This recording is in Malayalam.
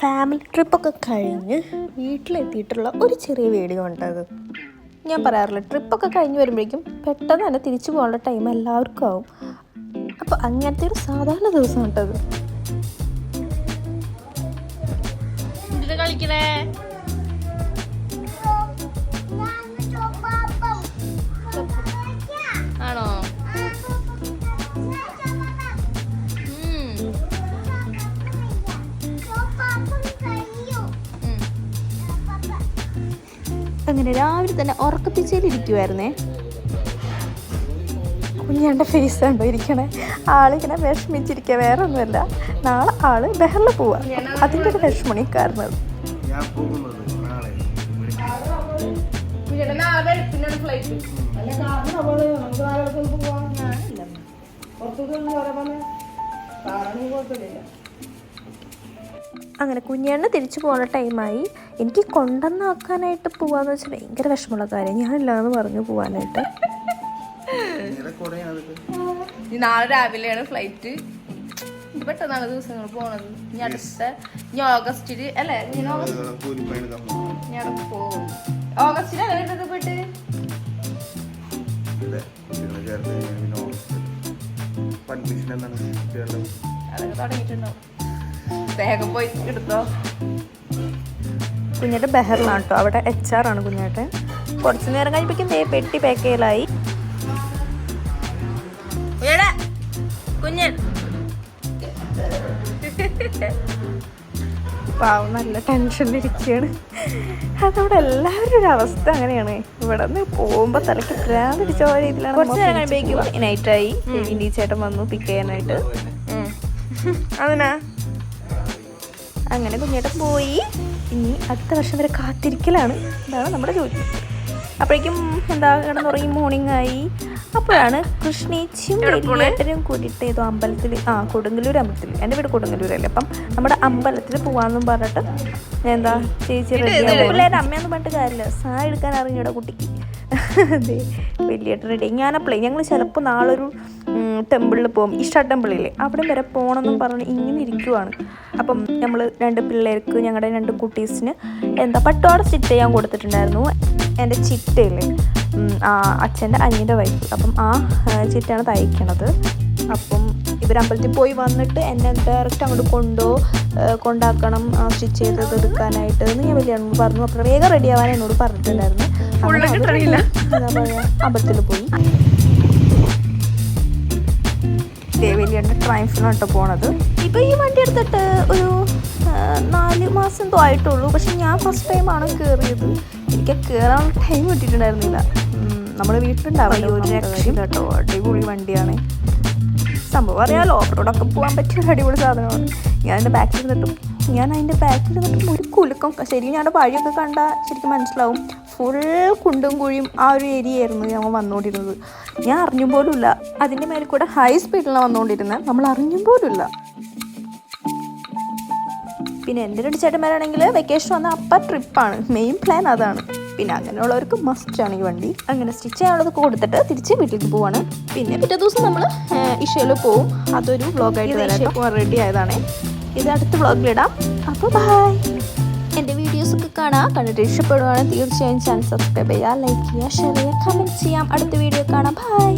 ഫാമിലി ട്രിപ്പൊക്കെ കഴിഞ്ഞ് വീട്ടിലെത്തിയിട്ടുള്ള ഒരു ചെറിയ വീഡിയോ ഉണ്ടത്. ഞാൻ പറയാറില്ല, ട്രിപ്പൊക്കെ കഴിഞ്ഞ് വരുമ്പോഴേക്കും പെട്ടെന്ന് തന്നെ തിരിച്ചു പോകാനുള്ള ടൈം എല്ലാവർക്കും ആവും. അപ്പോൾ അങ്ങനത്തെ ഒരു സാധാരണ ദിവസം ഉണ്ടത്. കളിക്കണേ ആണോ? അങ്ങനെ രാവിലെ തന്നെ ഉറക്കപ്പിച്ചയിലിരിക്കുമായിരുന്നേ. കുഞ്ഞാൻ്റെ ഫേസ് കണ്ടോ ഇരിക്കണേ, ആളിങ്ങനെ വിഷമിച്ചിരിക്കുക, വേറെ ഒന്നുമല്ല. നാളെ ആള് ബഹറിൽ പോവാ, അതിൻ്റെ ഒരു വിഷമണി കാരണം. അങ്ങനെ കുഞ്ഞാണ്ട് തിരിച്ചു പോകുന്ന ടൈമായി. എനിക്ക് കൊണ്ടുവന്നാക്കാനായിട്ട് പോവാന്ന് വെച്ചാൽ ഭയങ്കര വിഷമമുള്ള കാര്യം. ഞാനില്ലാന്ന് പറഞ്ഞു പോവാനായിട്ട്. നാളെ രാവിലെയാണ് ഫ്ലൈറ്റ്. പെട്ടെന്നാണ് ദിവസങ്ങൾ പോണത്. ഇനി അടുത്ത ഓഗസ്റ്റില് അല്ലേ? ഞാൻ പോകും ഓഗസ്റ്റിലല്ലേ വീട്ടൊക്കെ പോയിട്ട്. അതൊക്കെ തുടങ്ങിയിട്ടുണ്ടാവും. വേഗം പോയി എടുത്തോ. കുഞ്ഞേട്ടൻ ബഹറിലാണ് കേട്ടോ, അവിടെ HR ആണ് കുഞ്ഞേട്ടൻ. കുറച്ച് നേരം കഴിപ്പിക്കും പെട്ടി പാക്ക് ചെയ്യലായി. കുഞ്ഞൻ പാവം നല്ല ടെൻഷനിലിരിക്കുകയാണ്. അതവിടെ എല്ലാവരും ഒരു അവസ്ഥ അങ്ങനെയാണ്. ഇവിടെ നിന്ന് പോകുമ്പോൾ തലയ്ക്ക് പ്രാന്തിടിച്ച രീതിയിലാണ്. കുറച്ച് നേരം കഴിയുമ്പോഴേക്കും നൈറ്റായി. ഇന്ത്യ ചേട്ടൻ വന്നു പിക്ക് ചെയ്യാനായിട്ട്. അതിനാ അങ്ങനെ കുഞ്ഞേട്ടൻ പോയി. ഇനി അടുത്ത വർഷം വരെ കാത്തിരിക്കലാണ്. ഇതാണ് നമ്മുടെ ജോലി. അപ്പോഴേക്കും കിടന്നുറങ്ങി മോർണിംഗ് ആയി. അപ്പോഴാണ് കൃഷ്ണേച്ചിയും വലിയേട്ടനും കൂടിയിട്ട് ഏതോ അമ്പലത്തിൽ, കൊടുങ്ങല്ലൂർ അമ്പലത്തിൽ, എൻ്റെ വീട് കൊടുങ്ങല്ലൂരല്ലേ, അപ്പം നമ്മുടെ അമ്പലത്തിൽ പോവാന്നും പറഞ്ഞിട്ട് ചേച്ചി പിള്ളേരുടെ അമ്മയെന്ന് പറഞ്ഞിട്ട് കാര്യമില്ല, സാരി എടുക്കാൻ അറിഞ്ഞൂടെ കുട്ടിക്ക്. അതെ, വലിയേട്ടൻ റെഡി. ഞാനപ്പോഴേ ഞങ്ങൾ ചിലപ്പോൾ നാളൊരു ടെമ്പിളിൽ പോകും, ഇഷ്ട ടെമ്പിളില്ലേ, അവിടെ വരെ പോകണമെന്നും പറഞ്ഞ് ഇങ്ങനെ ഇരിക്കുവാണ്. അപ്പം നമ്മൾ 2 പിള്ളേർക്ക്, ഞങ്ങളുടെ 2 കുട്ടീസിന് പട്ടുപാവാട സ്റ്റിച്ച് ചെയ്യാൻ കൊടുത്തിട്ടുണ്ടായിരുന്നു. എൻ്റെ ചിറ്റയില്ലേ, അച്ഛൻ്റെ അനിയൻ്റെ വൈഫ്. അപ്പം ആ ചിറ്റയാണ് തയ്ക്കണത്. അപ്പം ഇവർ അമ്പലത്തിൽ പോയി വന്നിട്ട് എന്നെ ഡയറക്റ്റ് അങ്ങോട്ട് കൊണ്ടാക്കണം സ്റ്റിച്ച് ചെയ്തത് എടുക്കാനായിട്ട് എന്ന് ഞാൻ വലിയ പറഞ്ഞു. അപ്പോൾ വേഗം റെഡി ആവാൻ എന്നോട് പറഞ്ഞിട്ടുണ്ടായിരുന്നു. എന്താ പറയുക, അമ്പലത്തിൽ പോയി. വലിയ ട്രയംഫിനാണ് കേട്ടോ പോണത്. ഇപ്പോൾ ഈ വണ്ടി എടുത്തിട്ട് ഒരു 4 മാസം എന്തോ ആയിട്ടുള്ളൂ. പക്ഷെ ഞാൻ ഫസ്റ്റ് ടൈമാണ് കയറിയത്. എനിക്ക് കയറാനുള്ള ടൈം കിട്ടിയിട്ടുണ്ടായിരുന്നില്ല. നമ്മുടെ വീട്ടിലുണ്ടാവില്ല ഒരു രക്ഷയില്ല കേട്ടോ. അടിപൊളി വണ്ടിയാണ്. സംഭവം അറിയാമല്ലോ, ഓഫ് റോഡൊക്കെ പോകാൻ പറ്റിയ ഒരു അടിപൊളി സാധനമാണ്. ഞാൻ അതിൻ്റെ ബാക്കിൽ നിന്നിട്ടും ഒരു കുലുക്കം. ശരിക്കും ഞങ്ങളുടെ വഴിയൊക്കെ കണ്ടാൽ ശരിക്കും മനസ്സിലാവും. ഫുൾ കുണ്ടും കുഴിയും ആ ഒരു ഏരിയ ആയിരുന്നു ഞങ്ങൾ വന്നുകൊണ്ടിരുന്നത്. ഞാൻ അറിഞ്ഞും പോലുമില്ല. അതിൻ്റെ മേലെ കൂടെ ഹൈ സ്പീഡിലാണ് വന്നുകൊണ്ടിരുന്നത്, നമ്മൾ അറിഞ്ഞും പോലുമില്ല. പിന്നെ എൻ്റെ 2 ചേട്ടന്മാരാണെങ്കിൽ വെക്കേഷൻ വന്ന അപ്പം ട്രിപ്പാണ്, മെയിൻ പ്ലാൻ അതാണ്. പിന്നെ അങ്ങനെയുള്ളവർക്ക് മസ്റ്റാണ് ഈ വണ്ടി. അങ്ങനെ സ്റ്റിച്ച് ചെയ്യാനുള്ളത് കൊടുത്തിട്ട് തിരിച്ച് വീട്ടിലേക്ക് പോവാണ്. പിന്നെ പിറ്റേ ദിവസം നമ്മൾ ഇഷയിൽ പോവും. അതൊരു വ്ളോഗായിട്ട് വരാം. റെഡി ആയതാണ്. ഇത് അടുത്ത വ്ളോഗിലിടാം. അപ്പോൾ ബൈ. എൻ്റെ വീഡിയോസൊക്കെ കണ്ടിട്ട് ഇഷ്ടപ്പെടുവാണെങ്കിൽ തീർച്ചയായും ചാനൽ സബ്സ്ക്രൈബ് ചെയ്യുക, ലൈക്ക് ചെയ്യുക, ഷെയർ ചെയ്യുക, കമൻറ്റ് ചെയ്യാം. അടുത്ത വീഡിയോ കാണാം. ബൈ.